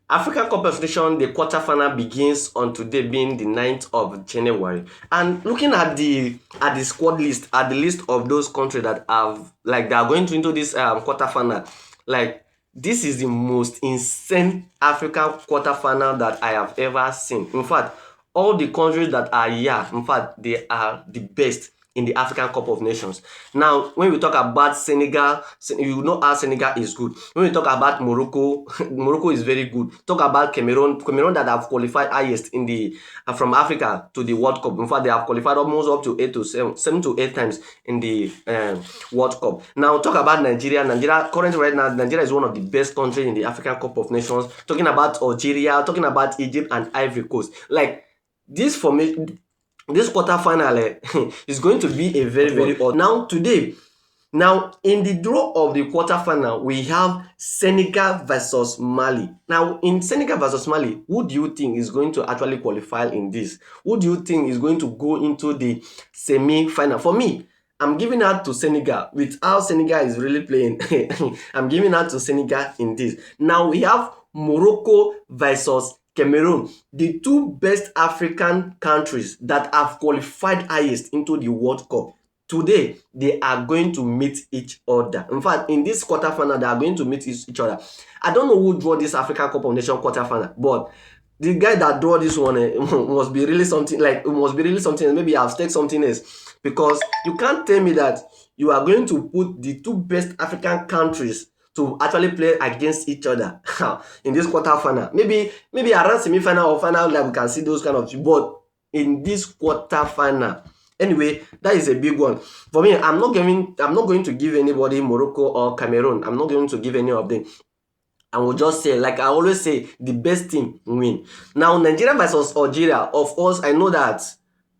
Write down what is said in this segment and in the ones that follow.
African Cup of Nations, the quarterfinal begins on today, being the 9th of January. And looking at the squad list, at the list of those countries that have like they are going to into this quarterfinal, like this is the most insane African quarterfinal that I have ever seen. In fact, all the countries that are here, in fact, they are the best in the African Cup of Nations. Now, when we talk about Senegal, you know how Senegal is good. When we talk about Morocco, Morocco is very good. Talk about Cameroon, Cameroon that have qualified highest in the from Africa to the World Cup. In fact, they have qualified almost up to 7 to 8 times in the World Cup. Now, talk about Nigeria. Nigeria currently right now, Nigeria is one of the best countries in the African Cup of Nations. Talking about Algeria, talking about Egypt and Ivory Coast. Like this for me, this quarterfinal is going to be a very odd. Now in the draw of the quarterfinal, we have Senegal versus Mali. Now in Senegal versus Mali, who do you think is going to actually qualify in this? Who do you think is going to go into the semi-final? For me, I'm giving out to Senegal. With how Senegal is really playing, I'm giving out to Senegal in this. Now we have Morocco versus Cameroon, the two best African countries that have qualified highest into the World Cup. Today, they are going to meet each other. In fact, in this quarterfinal, they are going to meet each other. I don't know who drew this African Cup of Nations quarterfinal, but the guy that drew this one must be really something. Like it must be really something. Maybe I've staked something else, because you can't tell me that you are going to put the two best African countries to actually play against each other in this quarterfinal. Maybe around semi-final or final, like we can see those kind of, but in this quarterfinal. Anyway, that is a big one. For me, I'm not going to give anybody Morocco or Cameroon. I'm not going to give any of them. I will just say, like I always say, the best team win. Now, Nigeria versus Algeria, of course, I know that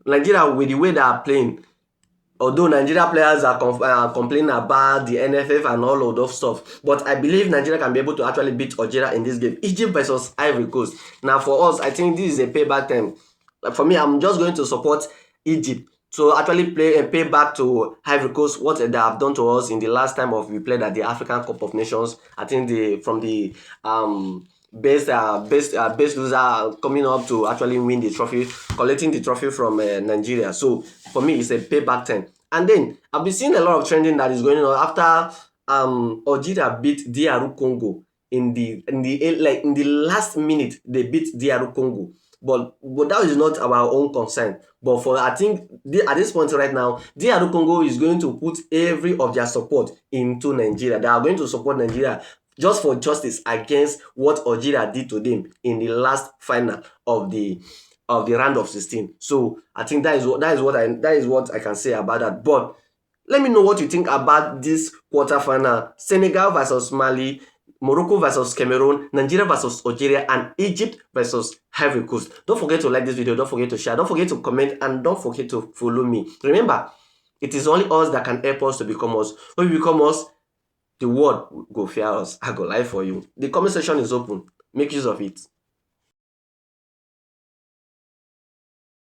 Nigeria, with the way they are playing, although Nigeria players are complaining about the NFF and all of those stuff, but I believe Nigeria can be able to actually beat Algeria in this game. Egypt versus Ivory Coast. Now for us, I think this is a payback time. For me, I'm just going to support Egypt to actually pay back to Ivory Coast what they have done to us in the last time of we played at the African Cup of Nations. I think from the best loser coming up to actually win the trophy, collecting the trophy from Nigeria. So for me, it's a payback time. And then I've been seeing a lot of trending that is going on after Algeria beat DR Congo in the last minute. They beat DR Congo. But that is not our own concern. But for I think at this point right now, DR Congo is going to put every of their support into Nigeria. They are going to support Nigeria just for justice against what Algeria did to them in the last final of the round of 16. So I think that is what I can say about that. But let me know what you think about this quarterfinal: Senegal versus Mali, Morocco versus Cameroon, Nigeria versus Algeria, and Egypt versus Ivory Coast. Don't forget to like this video, don't forget to share, don't forget to comment, and don't forget to follow me. Remember, it is only us that can help us to become us. When we become us, the world will go fear us. I go live for you. The comment section is open. Make use of it.